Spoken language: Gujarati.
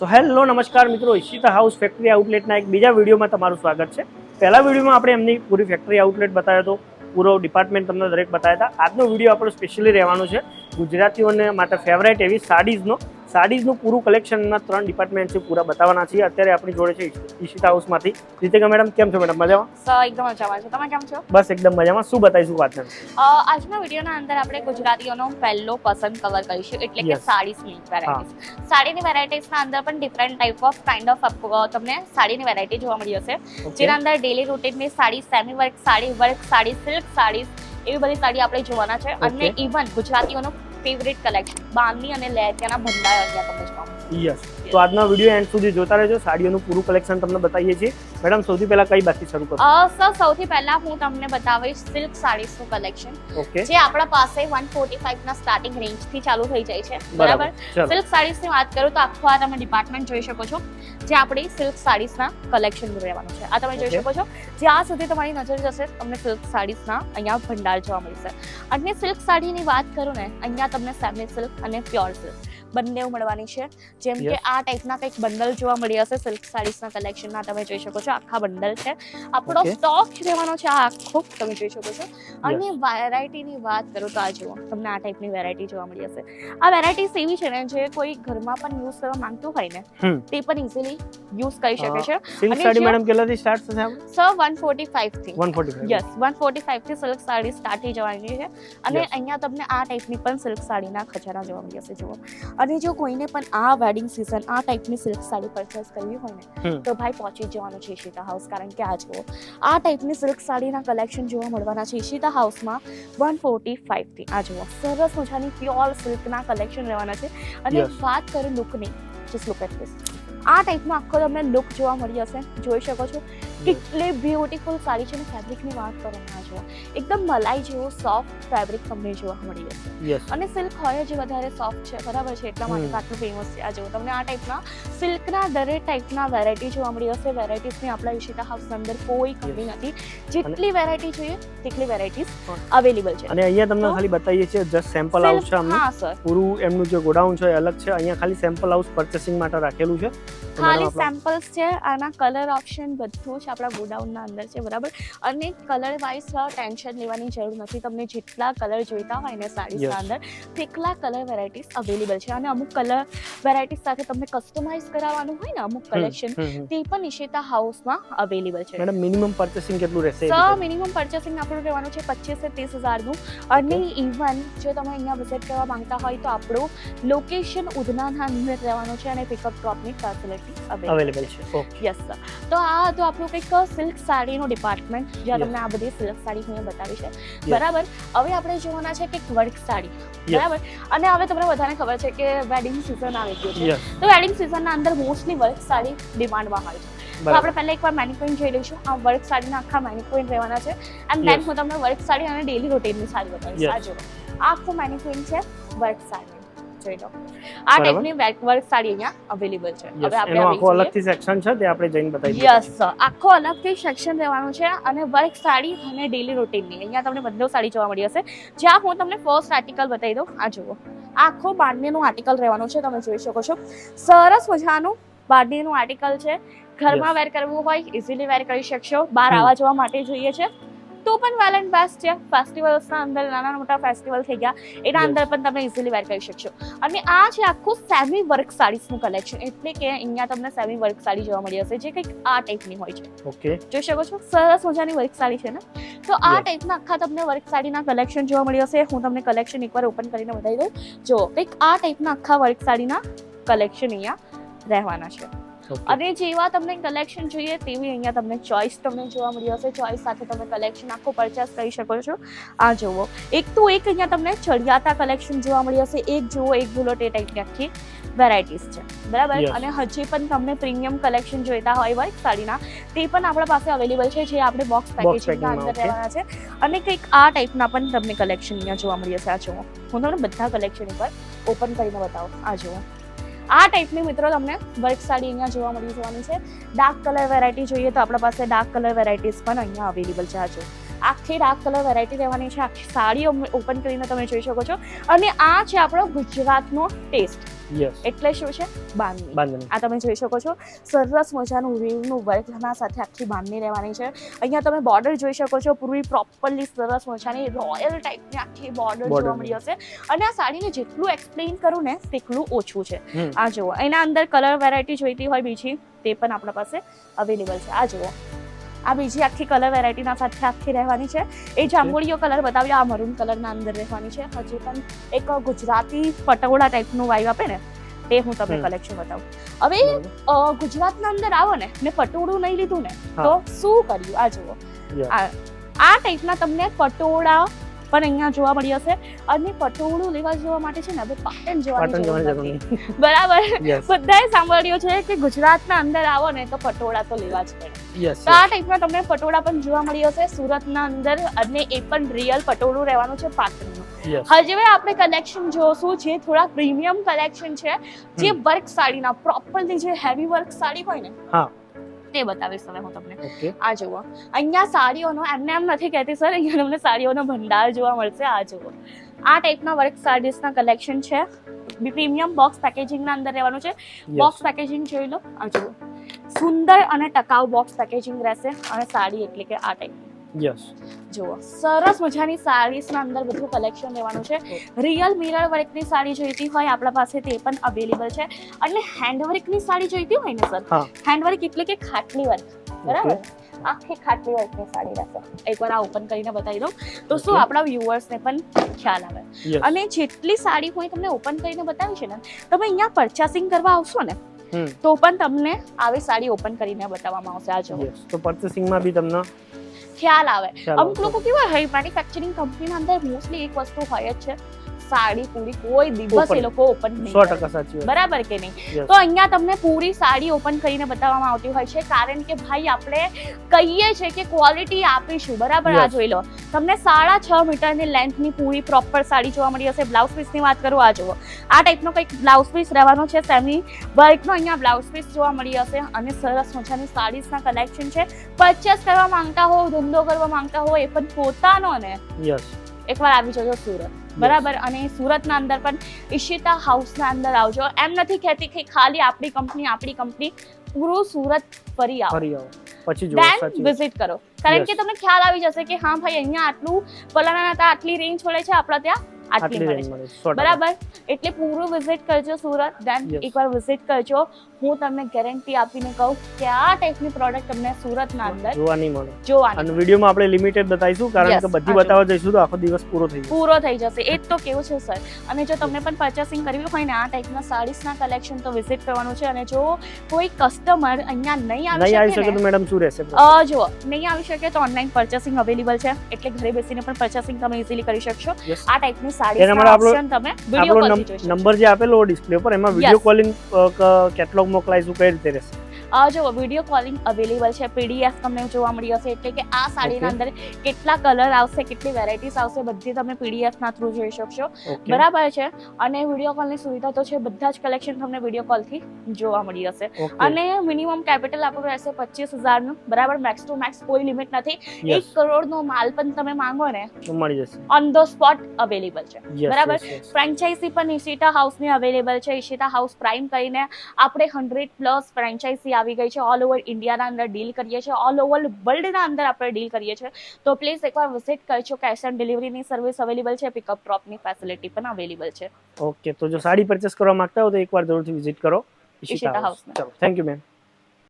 સો હેલો નમસ્કાર મિત્રો, ઈશિતા હાઉસ ફેક્ટરી આઉટલેટના એક બીજા વિડીયોમાં તમારું સ્વાગત છે. પહેલા વિડીયોમાં આપણે એમની પૂરી ફેક્ટરી આઉટલેટ બતાવ્યો હતો, પૂરો ડિપાર્ટમેન્ટ તમને દરેક બતાવ્યા હતા. આજનો વિડીયો આપણો સ્પેશિયલી રહેવાનો છે ગુજરાતીઓને માટે ફેવરેટ એવી સાડીઝનું પૂરું કલેક્શનમાં 3 ડિપાર્ટમેન્ટ છે, પૂરા બતાવવાના છીએ. અત્યારે આપણી જોડે છે ઈશિતા હાઉસમાંથી રીતિકા મેડમ. કેમ છો મેડમ? મજામાં? સર એકદમ મજામાં છો. તમે કેમ છો? બસ એકદમ મજામાં. શું બતાવીશું વાત? આજના વિડીયોના અંદર આપણે ગુજરાતીઓનો પહેલો પસંદ કવર કરીશું, એટલે કે સાડીઝની વેરાયટીઝ. સાડીની વેરાયટીઝના અંદર પણ different type of kind of તમને સાડીની વેરાયટી જોવા મળી હશે, જેના અંદર ડેલી રૂટીનની sari, semi work sari, work sari, silk saris, એવી બધી સાડી આપણે જોવાના છે. અને ઇવન ગુજરાતીઓનો ફેવરેટ કલેક્શન બાંધણી અને લેટિયાના ભંડાર અહીંયા તમને જોવા મળશે. યસ, તો આજનો વિડીયો એન્ડ સુધી જોતા રહેજો. સાડીઓનું પૂરું કલેક્શન તમને બતાવીએ છીએ. મેડમ, સૌથી પહેલા કઈ બાકી શરૂ કરો? સર, સૌથી પહેલા હું તમને બતાવીશ સિલ્ક સાડીઝનું કલેક્શન, જે આપણા પાસે 145 ના સ્ટાર્ટિંગ રેન્જ થી ચાલુ થઈ જાય છે. બરાબર. સિલ્ક સાડીઝની વાત કરું તો આખો આ તમે ડિપાર્ટમેન્ટ જોઈ શકો છો, જે આપણી સિલ્ક સાડીઝના કલેક્શન રહેવાનું છે. આ તમે જોઈ શકો છો. જ્યાં સુધી તમારી નજર જશે તમને સિલ્ક સાડીઝના અહીંયા ભંડાર જોવા મળશે. અને સિલ્ક સાડીની વાત કરું ને, અહીંયા તમને સેમી સિલ્ક અને પ્યોર સિલ્ક બંને મળવાની છે. જેમ કે આ ટાઈપના કંઈક બંડલ જોવા મળી હશે સિલ્ક સાડીઝના કલેક્શનના. તમે જોઈ શકો છો આખા બંડલ છે. આપણો સ્ટોક રહેવાનો છે આ આખો, તમે જોઈ શકો છો. અને વેરાયટીની વાત કરું તો આ જુઓ, તમને આ ટાઈપની વેરાયટી જોવા મળી હશે. આ વેરાયટીઝ એવી છે ને, જે કોઈ ઘરમાં પણ યુઝ કરવા માંગતું હોય ને, તે પણ ઇઝીલી યુઝ કરી શકે છે. સિલ્ક સાડી મેડમ કેટલાથી સ્ટાર્ટ થશે? સર 145 થી. 145. યસ, 145 થી સિલ્ક સાડી સ્ટાર્ટ થઈ જવાની છે. અને અહીંયા તમને આ ટાઈપની પણ સિલ્ક સાડીના ખજાના જોવા મળી હશે. જુઓ, અને જો કોઈને પણ આ વેડિંગ સીઝન આ ટાઈપની સિલ્ક સાડી પરચેસ કરવી હોય ને, તો ભાઈ પહોંચી જવાનું છે ઈશિતા હાઉસ. કારણ કે આ જુઓ, આ ટાઈપની સિલ્ક સાડીના કલેક્શન જોવા મળવાના છે ઈશિતા હાઉસમાં 145 થી. આ જુઓ, સરસ મજાની પ્યોર સિલ્કના કલેક્શન રહેવાના છે. અને વાત કરું લુકની, જસ્ટ લુક એટ ધીસ. આ ટાઈપનો આખો તમને લુક જોવા મળી હશે, જોઈ શકો છો. કેટલી બ્યુટીફુલ સાડી છે. અને ફેબ્રિકની વાત કરો ના જુઓ, એકદમ મલાઈ જેવું સોફ્ટ ફેબ્રિક તમને જોવા મળી હશે. અને સિલ્ક હોય જે વધારે સોફ્ટ છે, બરાબર છે, એટલા માટે આટલું ફેમસ છે. આ જુઓ, તમને આ ટાઈપના સિલ્કના દરેક ટાઈપના વેરાયટી જોવા મળી હશે. વેરાયટીઝની આપણા ઈશિતા હાઉસની અંદર કોઈ કમી નથી. જેટલી વેરાયટી જોઈએ તેટલી વેરાયટીઝ અવેલેબલ છે. અને અહીંયા તમને ખાલી બતાવીએ છીએ જસ્ટ સેમ્પલ હાઉસ છે અમને. હા સર, પૂરું એમનું જે ગોડાઉન છે અલગ છે. અહીંયા ખાલી સેમ્પલ હાઉસ પરચેસિંગ માટે રાખેલું છે. ખાલી સેમ્પલ્સ છે. આના કલર ઓપ્શન બધું જ આપણા ગોડાઉનના અંદર છે, બરાબર. અને કલર વાઇઝ ટેન્શન લેવાની જરૂર નથી. તમને જેટલા કલર જોઈતા હોય ને સાડીઝના અંદર, તેટલા કલર વેરાયટીઝ અવેલેબલ છે. અને અમુક કલર વેરાયટીઝ સાથે તમને કસ્ટમાઇઝ કરાવવાનું હોય ને અમુક કલેક્શન, તે પણ ઈશિતા હાઉસમાં અવેલેબલ છે. મેડમ, મિનિમમ પરચેસિંગ કેટલું રહેશે? સર, મિનિમમ પરચેસિંગ આપણું રહેવાનું છે 25 થી 30 હજારનું. અને ઇવન જો તમે અહીંયા વિઝિટ કરવા માંગતા હોય તો આપણું લોકેશન ઉધનાના અંદર રહેવાનું છે. અને પિકઅપ ડ્રોપની ફેસિલિટી અવેલેબલ છે. Yes sir. તો આ તો આપણું કંઈક સિલ્ક સાડીનું ડિપાર્ટમેન્ટ, જ્યાં તમને આ બધી સિલ્ક સાડી હું બતાવી છે, બરાબર. હવે આપણે જોવાના છે કે વર્ક સાડી, બરાબર. અને હવે તમને બધાને ખબર છે કે વેડિંગ સિઝન આવી ગયું છે. તો વેડિંગ સિઝનના અંદર મોસ્ટલી વર્ક સાડી ડિમાન્ડમાં હોય છે. તો આપણે પહેલા એકવાર મેનિક્વિન જોઈ લઈશું. આ વર્ક સાડીના આખા મેનિક્વિન રહેવાના છે. એન્ડ દેન હું તમને વર્ક સાડી અને ડેલી રૂટીનની સાડી બતાવીશ. આ જુઓ, આખું મેનિક્વિન છે વર્ક સાડી. જોઈ લો, આ ટાઈપની વર્ક સાડી અહીંયા અવેલેબલ છે. હવે આપણે આખો અલગથી સેક્શન છે, તે આપણે જઈને બતાવીએ. યસ સર, આખો અલગથી સેક્શન રહેવાનું છે. અને વર્ક સાડી અને ડેલી રૂટીનની અહીંયા તમને બધો સાડી જોવા મળી હશે. જ્યાં હું તમને ફર્સ્ટ આર્ટિકલ બતાવી દઉં. આ જુઓ, આખો બાંધણીનું આર્ટિકલ રહેવાનું છે. તમે જોઈ શકો છો, સરસ મજાનું બાંધણીનું આર્ટિકલ છે. ઘરમાં વેર કરવું હોય ઇઝીલી વેર કરી શકશો. બહાર આવવા જવા માટે જોઈએ છે તો પણ વેલ એન્ડ બેસ્ટ છે. ફેસ્ટિવલ્સના અંદર નાના મોટા ફેસ્ટિવલ થઈ ગયા, એના અંદર પણ તમે ઇઝીલી વેર કરી શકશો. અને આ છે આખું સેમી વર્ક સાડીઝનું કલેક્શન. એટલે કે અહીંયા તમને સેમી વર્ક સાડી જોવા મળી હશે, જે કંઈક આ ટાઈપની હોય છે. ઓકે, જોઈ શકો છો, સરસ મજાની વર્ક સાડી છે ને. તો આ ટાઈપના આખા તમને વર્ક સાડીના કલેક્શન જોવા મળી હશે. હું તમને કલેક્શન એકવાર ઓપન કરીને બતાવી દઉં. જો, કંઈક આ ટાઈપના આખા વર્ક સાડીના કલેક્શન અહીંયા રહેવાના છે. અને જેવા તમને કલેક્શન જોઈએ તેવી અહીંયા તમને ચોઇસ તમને જોવા મળી હશે. ચોઇસ સાથે તમે કલેક્શન આખું પરચેસ કરી શકો છો. આ જુઓ, એક તો એક અહીંયા તમને ચડિયાતા કલેક્શન જોવા મળી હશે. એક જુઓ, એક બુલોટ, એ ટાઈપની આખી વેરાયટીઝ છે, બરાબર. અને હજી પણ તમને પ્રીમિયમ કલેક્શન જોઈતા હોય વર્ક સાડીના, તે પણ આપણા પાસે અવેલેબલ છે, જે આપણે બોક્સ પેકેજિંગના અંદર રહેવાના છે. અને કંઈક આ ટાઈપના પણ તમને કલેક્શન અહીંયા જોવા મળી હશે. આ જુઓ, હું તમને બધા કલેક્શન એકવાર ઓપન કરીને બતાવો. આ જુઓ, આ ટાઈપની મિત્રો તમને વર્ક સાડી અહીંયા જોવા મળી જવાની છે. ડાર્ક કલર વેરાયટી જોઈએ તો આપણા પાસે ડાર્ક કલર વેરાયટીઝ પણ અહીંયા અવેલેબલ છે. આ જો, આખી ડાર્ક કલર વેરાયટી રહેવાની છે. આખી સાડી ઓપન કરીને તમે જોઈ શકો છો. અને આ છે આપણો ગુજરાતનો ટેસ્ટ, યસ, એટલે શું છે બાંધણી. બાંધણી. આ તમે જોઈ શકો છો સરસ મજાનું વીવનું વર્કના સાથે આખી બાંધણી રહેવાની છે. અહીંયા તમે બોર્ડર જોઈ શકો છો, પૂરી પ્રોપરલી સરસ મજાની રોયલ ટાઈપની આખી બોર્ડર જોવા મળી હશે. અને આ સાડીને જેટલું એક્સપ્લેન કરું ને તેટલું ઓછું છે. આ જુઓ, એના અંદર કલર વેરાયટી જોઈતી હોય બીજી તે પણ આપણા પાસે અવેલેબલ છે. આ જુઓ, આ બીજી આખી કલર વેરાયટીના સાથે આખી રહેવાની છે. એ જાંબુડિયો કલર બતાવ્યો, આ મરૂન કલરના અંદર રહેવાની છે. હજી પણ એક ગુજરાતી પટોળા ટાઈપનું વાઇબ આપે ને તે હું તમને કલેક્શન બતાવું. હવે ગુજરાતના અંદર આવો ને પટોળું નહીં લીધું ને તો શું કર્યું? આ જુઓ, આ ટાઈપના તમને પટોળા પણ અહીંયા જોવા મળી હશે. અને પટોળું લેવા જવા માટે છે ને હવે પાટણ જવાની જરૂર નથી. બરાબર, બધાએ સાંભળ્યું છે કે ગુજરાતના અંદર આવો ને તો પટોળા તો લેવા જ પડે. તો આ ટાઈપના તમને પટોળા પણ જોવા મળી હશે સુરતના અંદર, અને એ પણ રિયલ પટોળું રહેવાનું છે પાટણનું. હવે આપણે કલેક્શન જોશું જે થોડા પ્રીમિયમ કલેક્શન છે, જે વર્ક સાડીના પ્રોપરલી જે હેવી વર્ક સાડી હોય ને તે બતાવીશ હવે હું તમને. આ જુઓ, અહીંયા સાડીઓનો એમને એમ નથી કહેતી સર, અહીંયા તમને સાડીઓનો ભંડાર જોવા મળશે. આ જુઓ, આ ટાઈપના વર્ક સાડીઝના કલેક્શન છે. પ્રીમિયમ બોક્સ પેકેજિંગના અંદર રહેવાનું છે. બોક્સ પેકેજિંગ જોઈ લો. આ જુઓ, સુંદર અને ટકાઉ બોક્સ પેકેજિંગ રહેશે. અને સાડી એટલે કે આ ટાઈપ. યસ, જુઓ, સરસ મજાની સાડીઝના અંદર બધું કલેક્શન રહેવાનું છે. રિયલ મિરર વર્કની સાડી જોઈતી હોય આપણા પાસે તે પણ અવેલેબલ છે. અને હેન્ડવર્કની સાડી જોઈતી હોય ને સર, હેન્ડવર્ક એટલે કે ખાટલી વર્ક, બરાબર, આખી ખાટલી વર્કની સાડી રહેશે. એકવાર આ ઓપન કરીને બતાવી દઉં તો શું આપણા વ્યુઅર્સને પણ ખ્યાલ આવે. અને જેટલી સાડી હું તમને ઓપન કરીને બતાવી છે ને, તમે અહીંયા પરચેસિંગ કરવા આવશો ને તો પણ તમને આવી સાડી ઓપન કરીને બતાવવામાં આવશે. આ જુઓ, તો પરચેસિંગમાં બી તમને ખ્યાલ આવે. અમુક લોકો કેવા હોય, મેન્યુફેક્ચરિંગ કંપનીના અંદર મોસ્ટલી એક વસ્તુ હોય જ છે, સાડી પૂરી કોઈ દિવસ એ લોકો ઓપન નહીં કરે. 100% સાચી વાત. બરાબર કે નહીં? તો અહીંયા તમને પૂરી સાડી ઓપન કરીને બતાવવામાં આવતી હોય છે, કારણ કે ભાઈ આપણે કહીએ છે કે ક્વોલિટી આપીશું. બરાબર, આ જોઈ લો, તમને 6.5 મીટરની લેન્થની પૂરી પ્રોપર સાડી જોવા મળી હશે. બ્લાઉઝ પીસની વાત કરું, આ જુઓ, આ ટાઈપનો કંઈક બ્લાઉઝ પીસ રહેવાનો છે. સેમી વર્કનો અહીંયા બ્લાઉઝ પીસ જોવા મળી હશે. અને સરસ મજાની સાડીઝના કલેક્શન છે. પરચેસ કરવા માંગતા હો, ધંધો કરવા માંગતા હો, એ પણ પોતાનો ને એકવાર આવી જજો સુરત. બરાબર, અને સુરતના અંદર પણ ઈશિતા હાઉસના અંદર આવજો. એમ નથી કહેતી કે ખાલી આપણી કંપની, પૂરું સુરત ફરી આવો, પછી વિઝિટ કરો, કારણ કે તમને ખ્યાલ આવી જશે કે હા ભાઈ અહીંયા આટલું ફલાણા હતા, આટલી રેન્જ મળે છે, આપણા ત્યાં આટલી મળે છે. બરાબર, એટલે પૂરું વિઝિટ કરજો સુરત. દેન એકવાર વિઝિટ કરજો. હું તમને ગેરંટી આપીને કહું કે આ ટાઈપની પ્રોડક્ટ તમને સુરતના અંદર જોવા નહીં મળે. અને વિડીયોમાં આપણે લિમિટેડ બતાવીશું, કારણ કે બધી બતાવવા જઈશું તો આખો દિવસ પૂરો થઈ જશે. એ જ તો કેવું છે સર. અને જો તમને પણ પરચેસિંગ કરવી હોય ને આ ટાઈપના સાડીઝના કલેક્શન, તો વિઝિટ કરવાનું છે. અને જો કોઈ કસ્ટમર અહીંયા નહીં આવી શકે તો મેડમ શું રહેશે? જો નહીં આવી શકે તો ઓનલાઈન પરચેસિંગ અવેલેબલ છે, એટલે ઘરે બેસીને પણ પરચેસિંગ તમે ઇઝીલી કરી શકશો. આ ટાઈપની સાડીઝના ઓપ્શન તમે વિડિયો કોલથી જોઈ શકો. નંબર જે આપેલો ડિસ્પ્લે પર, એમાં વિડિયો કોલિંગ કેટલોગ મોકલાઈશું, કઈ રીતે રહેશે? જો વિડીયો કોલિંગ અવેલેબલ છે. પીડીએફ તમને જોવા મળી હશે, એટલે કે આ સાડીના અંદર કેટલા કલર આવશે, કેટલી વેરાયટીઝ આવશે, બધી તમે પીડીએફ ના થ્રુ જોઈ શકશો. બરાબર છે. અને વિડીયો કોલની સુવિધા તો છે, બધા જ કલેક્શન તમને વિડીયો કોલથી જોવા મળી હશે. અને મિનિમમ કેપિટલ આપણું રહેશે 25,000 નું. બરાબર, મેક્સ ટુ મેક્સ કોઈ લિમિટ નથી. 1 કરોડનો માલ પણ તમે માંગો ને તો મળી જશે, ઓન ધ સ્પોટ અવેલેબલ છે. બરાબર, ફ્રેન્ચાઇઝી પણ ઈશિતા હાઉસની અવેલેબલ છે. ઈશિતા હાઉસ પ્રાઇમ કરીને આપણે 100+ ફ્રેન્ચાઇઝી આવી ગઈ છે. ઓલ ઓવર ઇન્ડિયાના અંદર ડીલ કરીએ છીએ, ઓલ ઓવર વર્લ્ડના અંદર આપણે ડીલ કરીએ છીએ. તો પ્લીઝ એકવાર વિઝિટ કરજો. કેશ ઓન ડિલિવરીની સર્વિસ અવેલેબલ છે, પિકઅપ ડ્રોપની ફેસિલિટી પણ અવેલેબલ છે. ઓકે, તો જો સાડી પરચેસ કરવા માંગતા હો તો એકવાર જરૂરથી વિઝિટ કરો ઈશિતા હાઉસ. ચલો, થેન્ક યુ મેમ.